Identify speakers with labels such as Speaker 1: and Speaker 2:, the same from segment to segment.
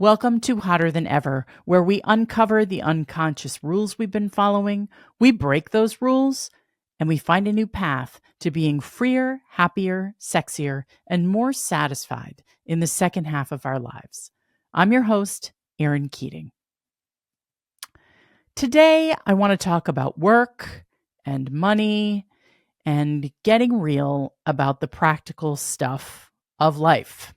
Speaker 1: Welcome to Hotter Than Ever, where we uncover the unconscious rules we've been following, we break those rules, and we find a new path to being freer, happier, sexier, and more satisfied in the second half of our lives. I'm your host, Erin Keating. Today, I want to talk about work and money and getting real about the practical stuff of life.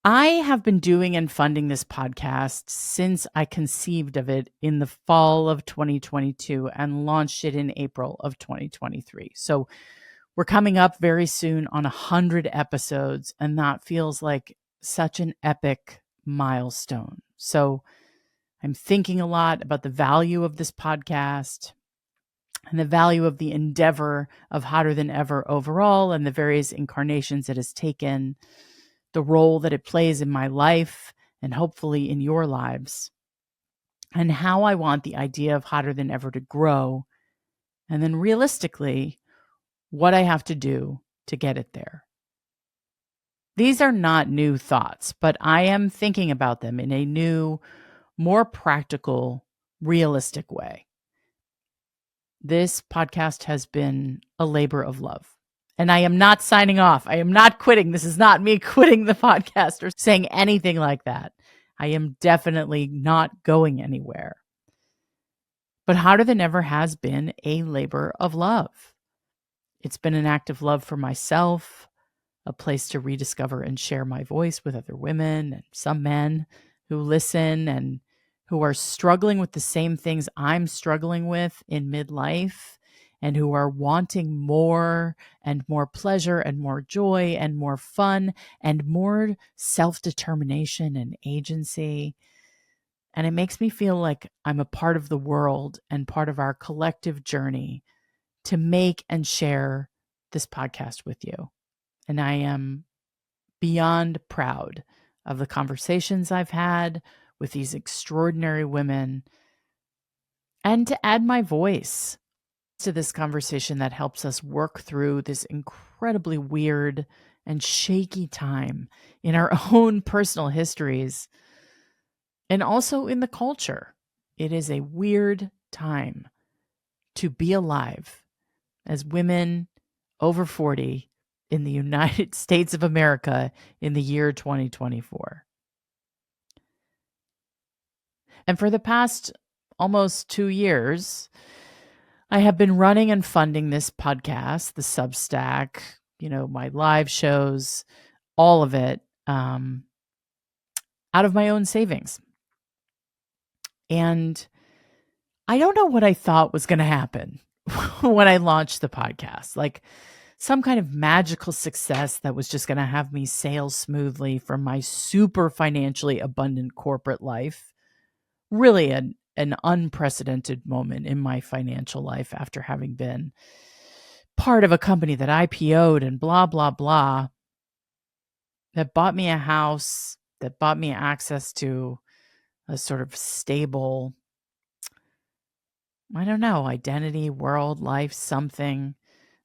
Speaker 1: I have been doing and funding this podcast since I conceived of it in the fall of 2022 and launched it in April of 2023. So we're coming up very soon on 100 episodes, and that feels like such an epic milestone. So I'm thinking a lot about the value of this podcast and the value of the endeavor of Hotter Than Ever overall and the various incarnations it has taken, the role that it plays in my life and hopefully in your lives, and how I want the idea of Hotter Than Ever to grow, and then realistically, what I have to do to get it there. These are not new thoughts, but I am thinking about them in a new, more practical, realistic way. This podcast has been a labor of love. And I am not signing off. I am not quitting. This is not me quitting the podcast or saying anything like that. I am definitely not going anywhere. But Hotter Than Ever has been a labor of love. It's been an act of love for myself, a place to rediscover and share my voice with other women and some men who listen and who are struggling with the same things I'm struggling with in midlife, and who are wanting more and more pleasure and more joy and more fun and more self-determination and agency. And it makes me feel like I'm a part of the world and part of our collective journey to make and share this podcast with you. And I am beyond proud of the conversations I've had with these extraordinary women, and to add my voice to this conversation that helps us work through this incredibly weird and shaky time in our own personal histories and also in the culture. It is a weird time to be alive as women over 40 in the United States of America in the year 2024. And for the past almost 2 years, I have been running and funding this podcast, the Substack, my live shows, all of it, out of my own savings. And I don't know what I thought was going to happen when I launched the podcast, like some kind of magical success that was just going to have me sail smoothly from my super financially abundant corporate life. Really an unprecedented moment in my financial life after having been part of a company that IPO'd and blah, blah, blah, that bought me a house, that bought me access to a sort of stable, identity, world, life, something.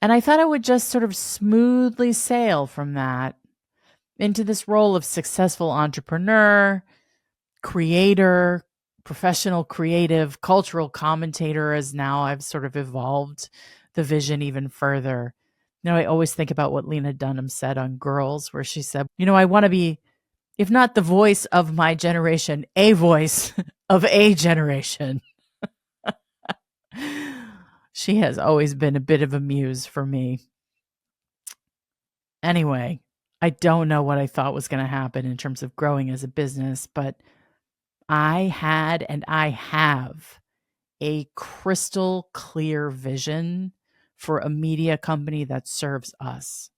Speaker 1: And I thought I would just sort of smoothly sail from that into this role of successful entrepreneur, creator, professional, creative, cultural commentator, as now I've sort of evolved the vision even further. I always think about what Lena Dunham said on Girls, where she said, I want to be, if not the voice of my generation, a voice of a generation. She has always been a bit of a muse for me. Anyway, I don't know what I thought was going to happen in terms of growing as a business, but I had and I have a crystal clear vision for a media company that serves us,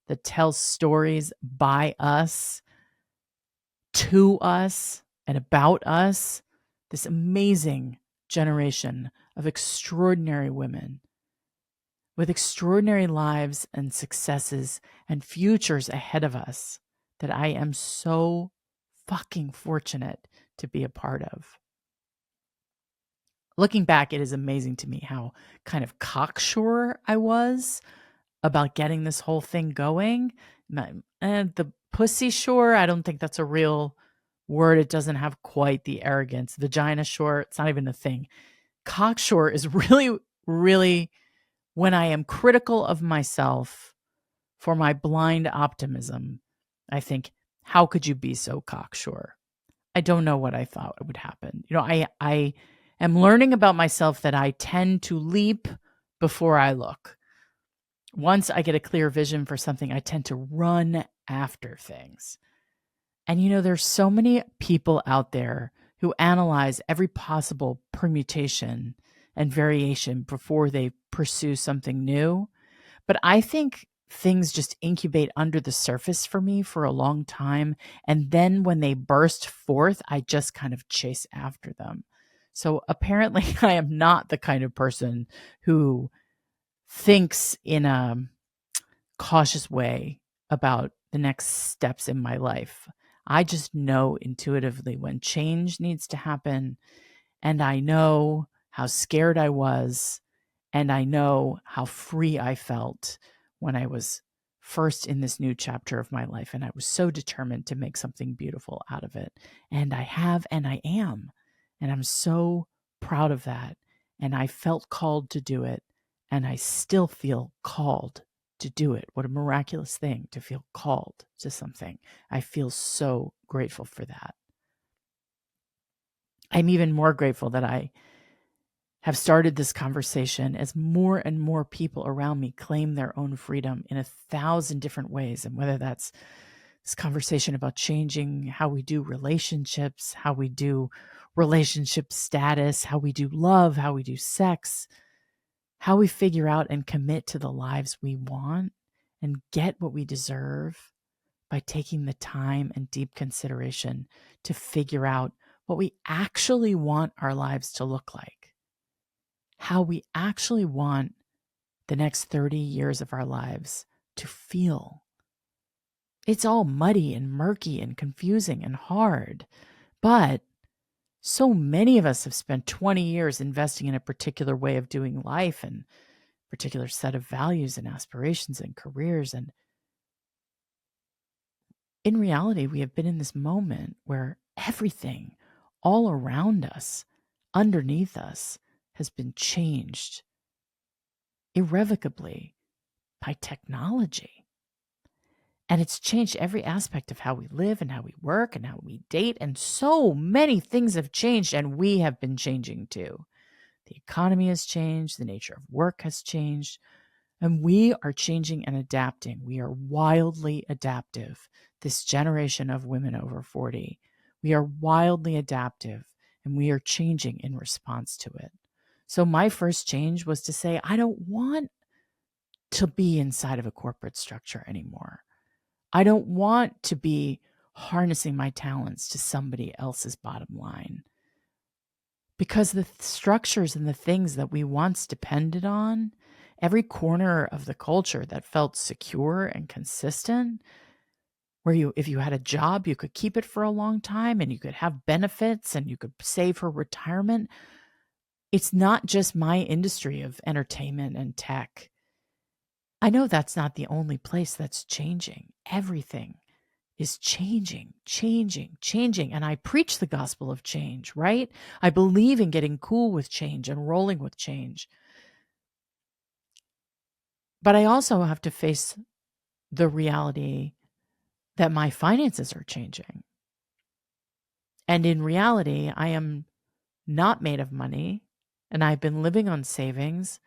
Speaker 1: that tells stories by us, to us, and about us, this amazing generation of extraordinary women with extraordinary lives and successes and futures ahead of us that I am so fucking fortunate to be a part of. Looking back, it is amazing to me how kind of cocksure I was about getting this whole thing going. The pussy sure, I don't think that's a real word. It doesn't have quite the arrogance. Vagina shore, it's not even a thing. Cocksure is really, really when I am critical of myself for my blind optimism. I think, how could you be so cocksure? I don't know what I thought would happen. I am learning about myself that I tend to leap before I look. Once I get a clear vision for something, I tend to run after things. And there's so many people out there who analyze every possible permutation and variation before they pursue something new. But I think things just incubate under the surface for me for a long time. And then when they burst forth, I just kind of chase after them. So apparently, I am not the kind of person who thinks in a cautious way about the next steps in my life. I just know intuitively when change needs to happen, and I know how scared I was, and I know how free I felt when I was first in this new chapter of my life. And I was so determined to make something beautiful out of it. And I have, and I am. And I'm so proud of that. And I felt called to do it. And I still feel called to do it. What a miraculous thing to feel called to something. I feel so grateful for that. I'm even more grateful that I have started this conversation as more and more people around me claim their own freedom in 1,000 different ways. And whether that's this conversation about changing how we do relationships, how we do relationship status, how we do love, how we do sex, how we figure out and commit to the lives we want and get what we deserve by taking the time and deep consideration to figure out what we actually want our lives to look like, how we actually want the next 30 years of our lives to feel. It's all muddy and murky and confusing and hard, but so many of us have spent 20 years investing in a particular way of doing life and particular set of values and aspirations and careers. And in reality, we have been in this moment where everything all around us, underneath us, has been changed irrevocably by technology. And it's changed every aspect of how we live and how we work and how we date. And so many things have changed, and we have been changing too. The economy has changed. The nature of work has changed. And we are changing and adapting. We are wildly adaptive. This generation of women over 40, we are wildly adaptive, and we are changing in response to it. So my first change was to say, I don't want to be inside of a corporate structure anymore. I don't want to be harnessing my talents to somebody else's bottom line. Because the structures and the things that we once depended on, every corner of the culture that felt secure and consistent, where if you had a job, you could keep it for a long time and you could have benefits and you could save for retirement. It's not just my industry of entertainment and tech. I know that's not the only place that's changing. Everything is changing. And I preach the gospel of change, right? I believe in getting cool with change and rolling with change. But I also have to face the reality that my finances are changing. And in reality, I am not made of money, and I've been living on savings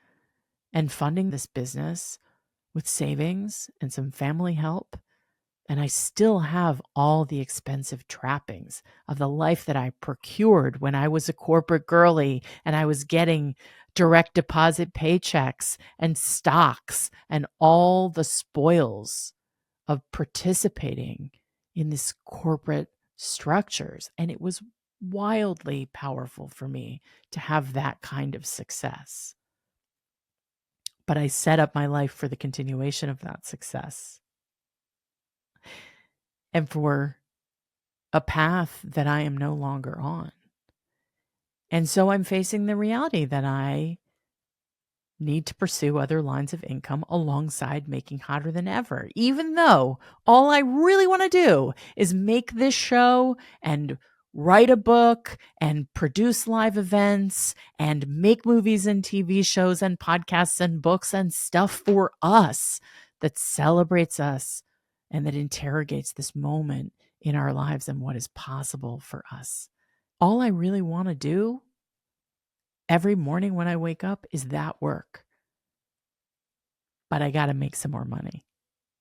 Speaker 1: and funding this business with savings and some family help. And I still have all the expensive trappings of the life that I procured when I was a corporate girly and I was getting direct deposit paychecks and stocks and all the spoils of participating in this corporate structures. And it was wildly powerful for me to have that kind of success. But I set up my life for the continuation of that success and for a path that I am no longer on. And so I'm facing the reality that I need to pursue other lines of income alongside making hotter than ever, even though all I really want to do is make this show and write a book and produce live events and make movies and TV shows and podcasts and books and stuff for us that celebrates us and that interrogates this moment in our lives and what is possible for us. All I really want to do every morning when I wake up is that work. But I got to make some more money.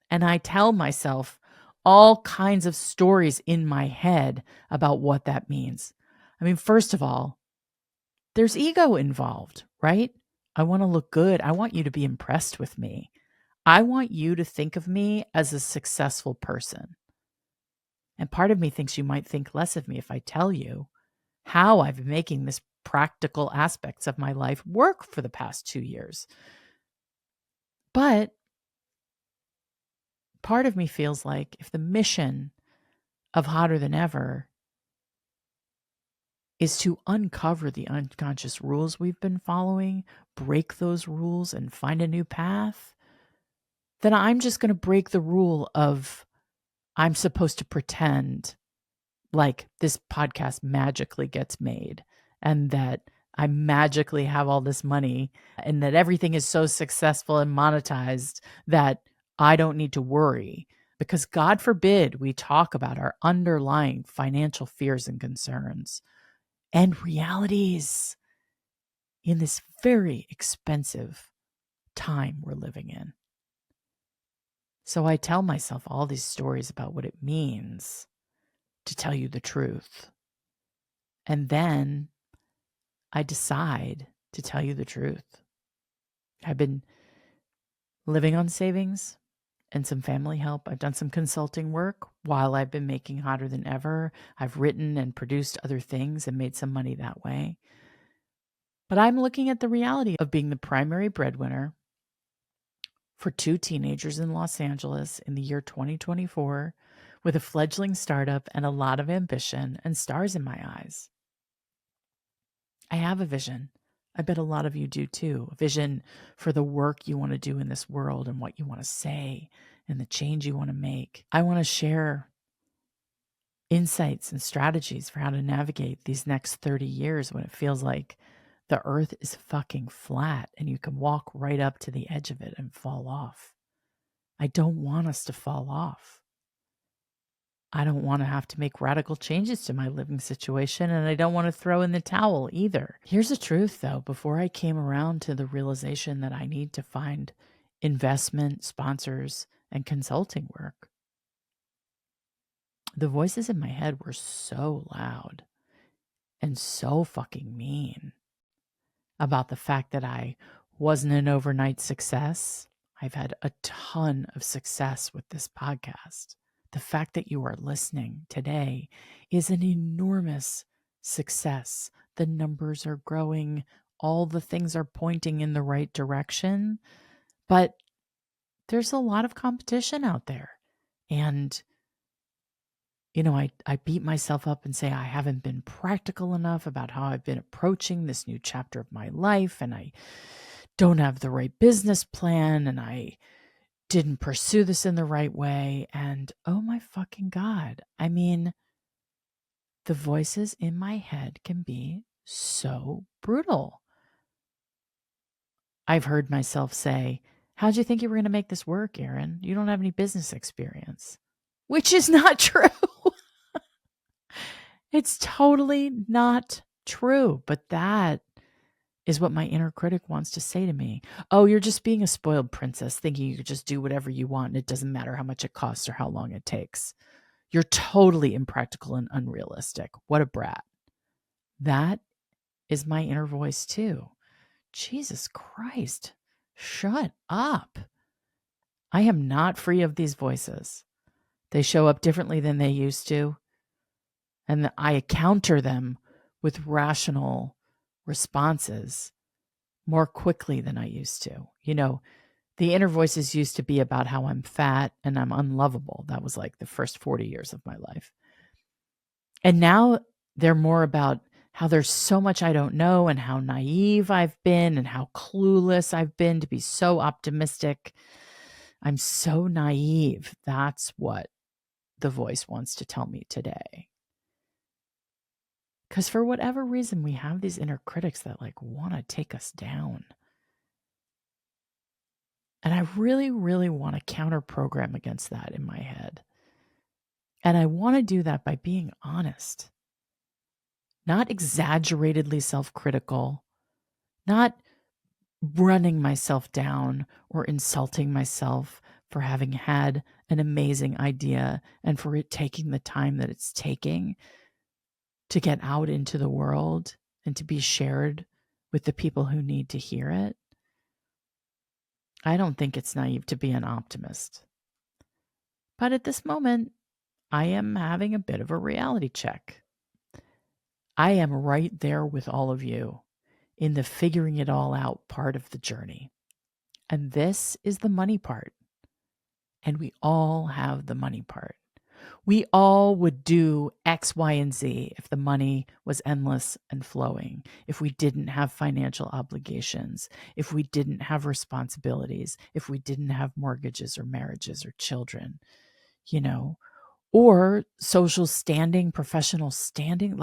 Speaker 1: And I tell myself all kinds of stories in my head about what that means. I mean, first of all, there's ego involved, right? I want to look good. I want you to be impressed with me. I want you to think of me as a successful person. And part of me thinks you might think less of me if I tell you how I've been making this practical aspects of my life work for the past 2 years. But part of me feels like if the mission of Hotter Than Ever is to uncover the unconscious rules we've been following, break those rules and find a new path, then I'm just going to break the rule of I'm supposed to pretend like this podcast magically gets made and that I magically have all this money and that everything is so successful and monetized that I don't need to worry. Because God forbid we talk about our underlying financial fears and concerns and realities in this very expensive time we're living in. So I tell myself all these stories about what it means to tell you the truth. And then I decide to tell you the truth. I've been living on savings and some family help. I've done some consulting work while I've been making Hotter Than Ever. I've written and produced other things and made some money that way. But I'm looking at the reality of being the primary breadwinner for 2 teenagers in Los Angeles in the year 2024 with a fledgling startup and a lot of ambition and stars in my eyes. I have a vision. I bet a lot of you do too. A vision for the work you want to do in this world and what you want to say and the change you want to make. I want to share insights and strategies for how to navigate these next 30 years when it feels like the earth is fucking flat and you can walk right up to the edge of it and fall off. I don't want us to fall off. I don't want to have to make radical changes to my living situation, and I don't want to throw in the towel either. Here's the truth, though. Before I came around to the realization that I need to find investment, sponsors, and consulting work, the voices in my head were so loud and so fucking mean about the fact that I wasn't an overnight success. I've had a ton of success with this podcast. The fact that you are listening today is an enormous success. The numbers are growing. All the things are pointing in the right direction. But there's a lot of competition out there. And, I beat myself up and say I haven't been practical enough about how I've been approaching this new chapter of my life. And I don't have the right business plan. And I didn't pursue this in the right way. And oh my fucking God. I mean, the voices in my head can be so brutal. I've heard myself say, how'd you think you were going to make this work, Erin? You don't have any business experience, which is not true. It's totally not true. But that is what my inner critic wants to say to me. Oh, you're just being a spoiled princess, thinking you could just do whatever you want and it doesn't matter how much it costs or how long it takes. You're totally impractical and unrealistic. What a brat. That is my inner voice too. Jesus Christ, shut up. I am not free of these voices. They show up differently than they used to. And I counter them with rational responses more quickly than I used to. The inner voices used to be about how I'm fat and I'm unlovable. That was like the first 40 years of my life. And now they're more about how there's so much I don't know and how naive I've been and how clueless I've been to be so optimistic. I'm so naive. That's what the voice wants to tell me today. Because for whatever reason, we have these inner critics that want to take us down. And I really, really want to counter program against that in my head. And I want to do that by being honest, not exaggeratedly self-critical, not running myself down or insulting myself for having had an amazing idea and for it taking the time that it's taking to get out into the world and to be shared with the people who need to hear it. I don't think it's naive to be an optimist. But at this moment, I am having a bit of a reality check. I am right there with all of you in the figuring it all out part of the journey. And this is the money part. And we all have the money part. We all would do X, Y, and Z if the money was endless and flowing, if we didn't have financial obligations, if we didn't have responsibilities, if we didn't have mortgages or marriages or children, or social standing, professional standing.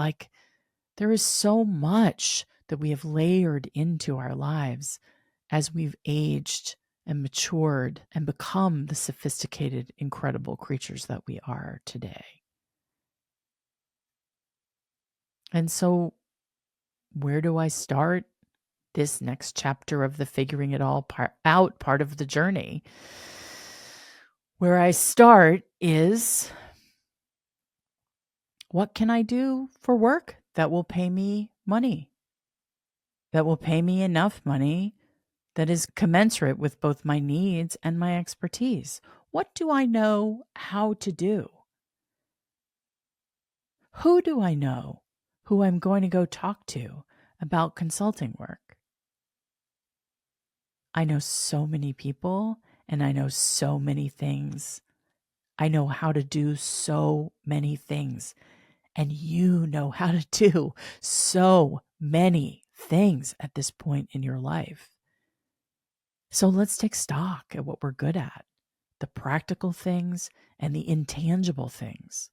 Speaker 1: There is so much that we have layered into our lives as we've aged and matured and become the sophisticated, incredible creatures that we are today. And so, where do I start this next chapter of the figuring it all out part of the journey? Where I start is, what can I do for work that will pay me money? That will pay me enough money that is commensurate with both my needs and my expertise. What do I know how to do? Who do I know who I'm going to go talk to about consulting work? I know so many people and I know so many things. I know how to do so many things. And you know how to do so many things at this point in your life. So let's take stock at what we're good at, the practical things and the intangible things.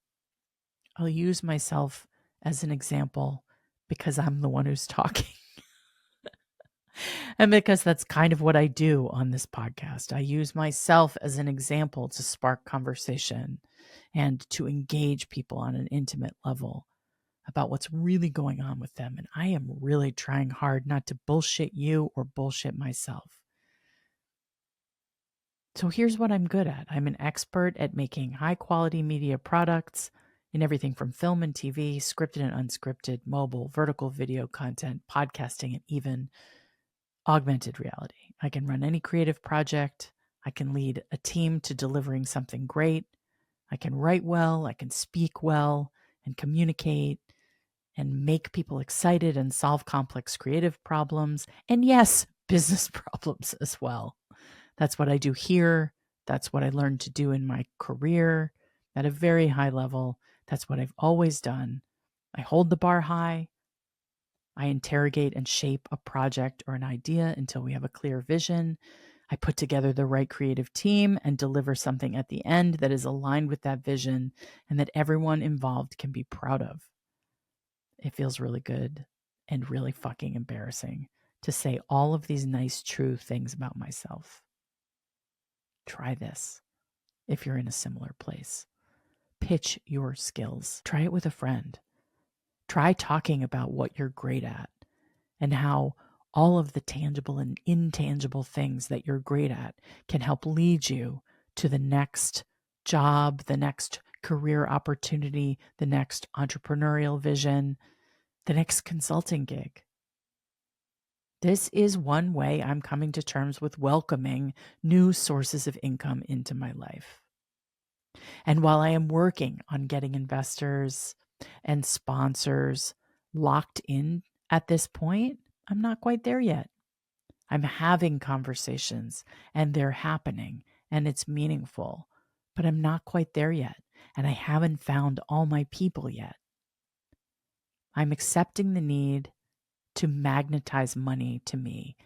Speaker 1: I'll use myself as an example because I'm the one who's talking. And because that's kind of what I do on this podcast. I use myself as an example to spark conversation and to engage people on an intimate level about what's really going on with them. And I am really trying hard not to bullshit you or bullshit myself. So here's what I'm good at. I'm an expert at making high quality media products in everything from film and TV, scripted and unscripted, mobile, vertical video content, podcasting, and even augmented reality. I can run any creative project. I can lead a team to delivering something great. I can write well. I can speak well and communicate and make people excited and solve complex creative problems. And yes, business problems as well. That's what I do here. That's what I learned to do in my career at a very high level. That's what I've always done. I hold the bar high. I interrogate and shape a project or an idea until we have a clear vision. I put together the right creative team and deliver something at the end that is aligned with that vision and that everyone involved can be proud of. It feels really good and really fucking embarrassing to say all of these nice, true things about myself. Try this if you're in a similar place. Pitch your skills. Try it with a friend. Try talking about what you're great at and how all of the tangible and intangible things that you're great at can help lead you to the next job, the next career opportunity, the next entrepreneurial vision, the next consulting gig. This is one way I'm coming to terms with welcoming new sources of income into my life. And while I am working on getting investors and sponsors locked in at this point, I'm not quite there yet. I'm having conversations and they're happening and it's meaningful, but I'm not quite there yet. And I haven't found all my people yet. I'm accepting the need to magnetize money to me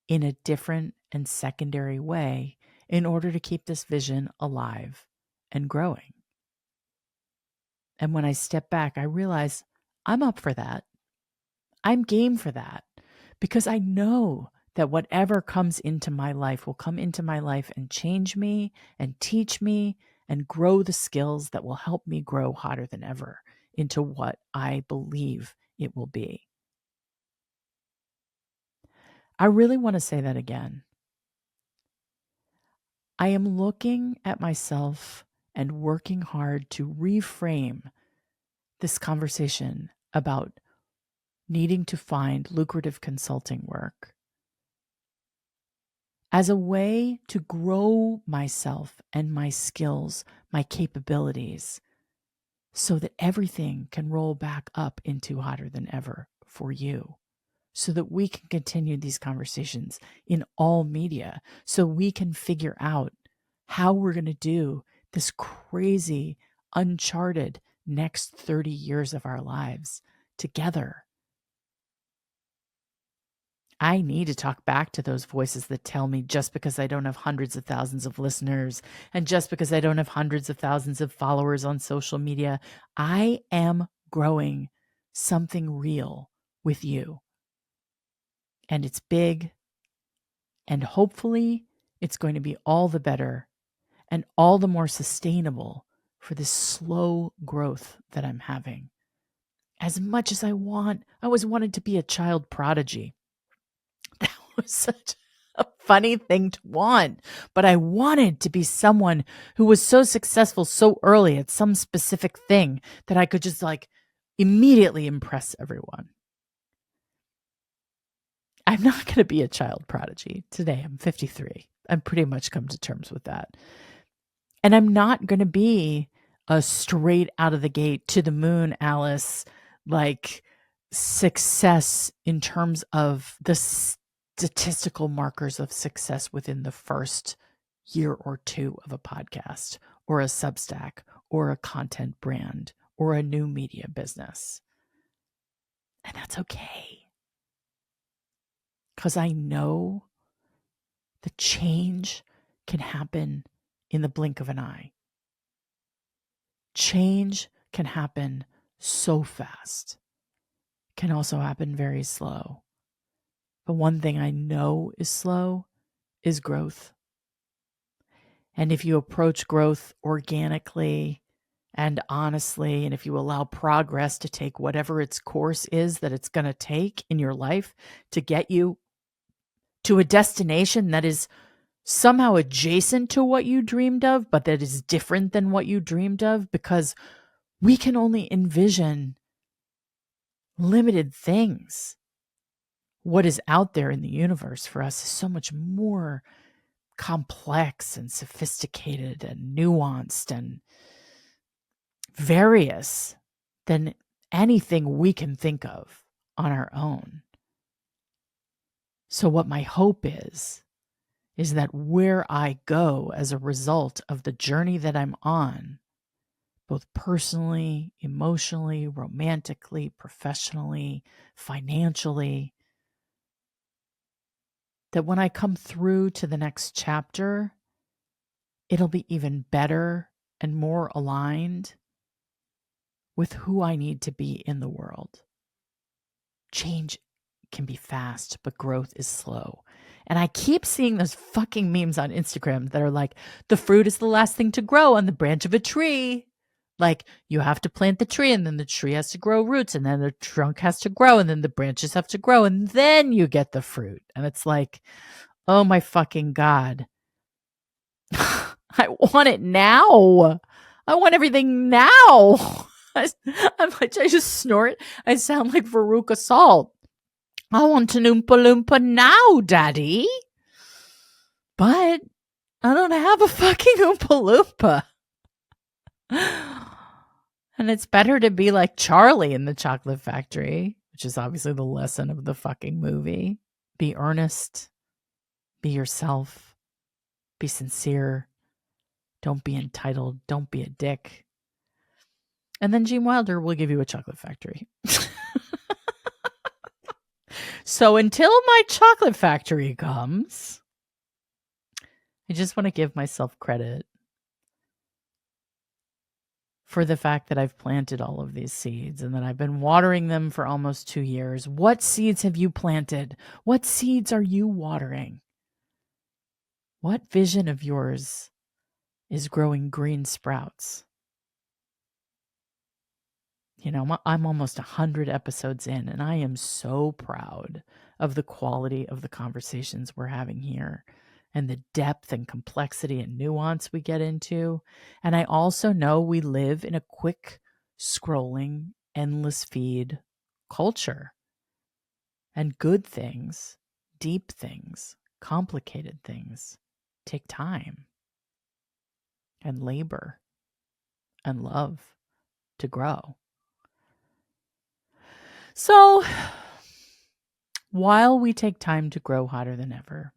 Speaker 1: in a different and secondary way in order to keep this vision alive and growing. And when I step back, I realize I'm up for that. I'm game for that because I know that whatever comes into my life will come into my life and change me and teach me and grow the skills that will help me grow hotter than ever into what I believe it will be. I really want to say that again. I am looking at myself and working hard to reframe this conversation about needing to find lucrative consulting work as a way to grow myself and my skills, my capabilities, so that everything can roll back up into hotter than ever for you, so that we can continue these conversations in all media, so we can figure out how we're going to do this crazy, uncharted next 30 years of our lives together. I need to talk back to those voices that tell me just because I don't have hundreds of thousands of listeners and just because I don't have hundreds of thousands of followers on social media, I am growing something real with you. And it's big. And hopefully it's going to be all the better and all the more sustainable for this slow growth that I'm having. As much as I always wanted to be a child prodigy. That was such a funny thing to want. But I wanted to be someone who was so successful so early at some specific thing that I could just immediately impress everyone. I'm not going to be a child prodigy. Today I'm 53. I'm pretty much come to terms with that. And I'm not going to be a straight out of the gate to the moon, Alice, success in terms of the statistical markers of success within the first year or two of a podcast or a Substack or a content brand or a new media business. And that's okay. Because I know the change can happen in the blink of an eye. Change can happen so fast. It can also happen very slow. But one thing I know is slow is growth. And if you approach growth organically and honestly, and if you allow progress to take whatever its course is that it's going to take in your life to get you to a destination that is somehow adjacent to what you dreamed of, but that is different than what you dreamed of, because we can only envision limited things. What is out there in the universe for us is so much more complex and sophisticated and nuanced and various than anything we can think of on our own. So what my hope is that where I go as a result of the journey that I'm on, both personally, emotionally, romantically, professionally, financially, that when I come through to the next chapter, it'll be even better and more aligned with who I need to be in the world. Change can be fast, but growth is slow. And I keep seeing those fucking memes on Instagram that are like, the fruit is the last thing to grow on the branch of a tree. Like, you have to plant the tree, and then the tree has to grow roots, and then the trunk has to grow, and then the branches have to grow, and then you get the fruit. And it's like, oh my fucking God. I want it now. I want everything now. I just snort. I sound like Veruca Salt. I want an Oompa Loompa now, Daddy. But I don't have a fucking Oompa Loompa. And it's better to be like Charlie in the Chocolate Factory, which is obviously the lesson of the fucking movie. Be earnest. Be yourself. Be sincere. Don't be entitled. Don't be a dick. And then Gene Wilder will give you a chocolate factory. So until my chocolate factory comes, I just want to give myself credit for the fact that I've planted all of these seeds and that I've been watering them for almost 2 years. What seeds have you planted? What seeds are you watering? What vision of yours is growing green sprouts? You know, I'm almost 100 episodes in, and I am so proud of the quality of the conversations we're having here and the depth and complexity and nuance we get into. And I also know we live in a quick scrolling, endless feed culture. And good things, deep things, complicated things take time and labor and love to grow. So, while we take time to grow hotter than ever,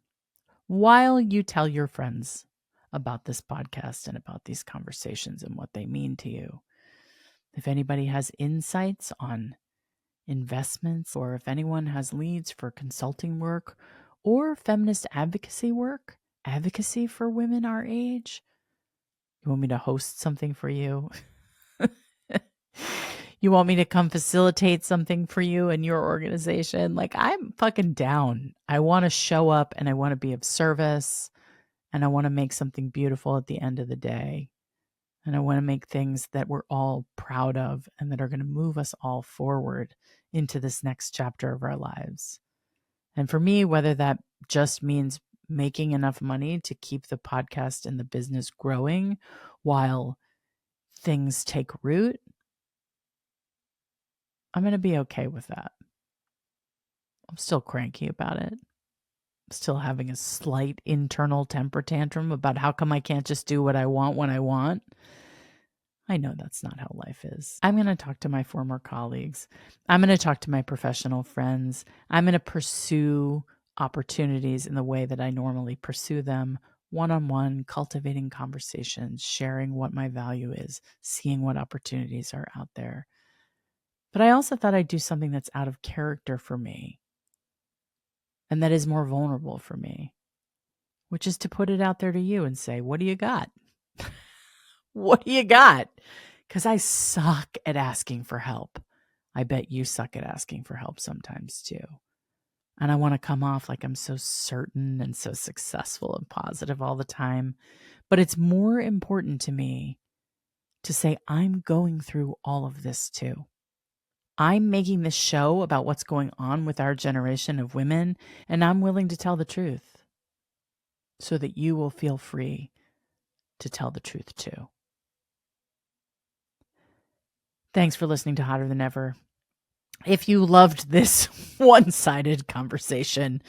Speaker 1: while you tell your friends about this podcast and about these conversations and what they mean to you, if anybody has insights on investments, or if anyone has leads for consulting work or feminist advocacy work, advocacy for women our age, you want me to host something for you? You want me to come facilitate something for you in your organization? Like, I'm fucking down. I want to show up and I want to be of service and I want to make something beautiful at the end of the day. And I want to make things that we're all proud of and that are going to move us all forward into this next chapter of our lives. And for me, whether that just means making enough money to keep the podcast and the business growing while things take root, I'm going to be okay with that. I'm still cranky about it. I'm still having a slight internal temper tantrum about how come I can't just do what I want when I want. I know that's not how life is. I'm going to talk to my former colleagues. I'm going to talk to my professional friends. I'm going to pursue opportunities in the way that I normally pursue them, one-on-one, cultivating conversations, sharing what my value is, seeing what opportunities are out there. But I also thought I'd do something that's out of character for me and that is more vulnerable for me, which is to put it out there to you and say, what do you got? What do you got? Because I suck at asking for help. I bet you suck at asking for help sometimes too. And I want to come off like I'm so certain and so successful and positive all the time. But it's more important to me to say I'm going through all of this too. I'm making this show about what's going on with our generation of women, and I'm willing to tell the truth so that you will feel free to tell the truth too. Thanks for listening to Hotter Than Ever. If you loved this one-sided conversation,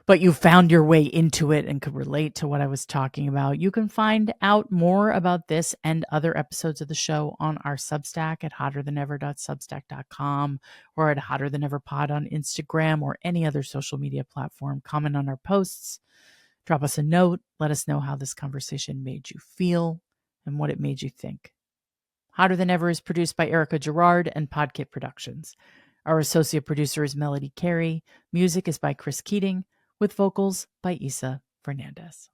Speaker 1: but you found your way into it and could relate to what I was talking about, you can find out more about this and other episodes of the show on our Substack at hotterthanever.substack.com or at hotterthaneverpod on Instagram or any other social media platform. Comment on our posts, drop us a note, let us know how this conversation made you feel and what it made you think. Hotter Than Ever is produced by Erica Gerard and Podkit Productions. Our associate producer is Melody Carey. Music is by Chris Keating, with vocals by Isa Fernandez.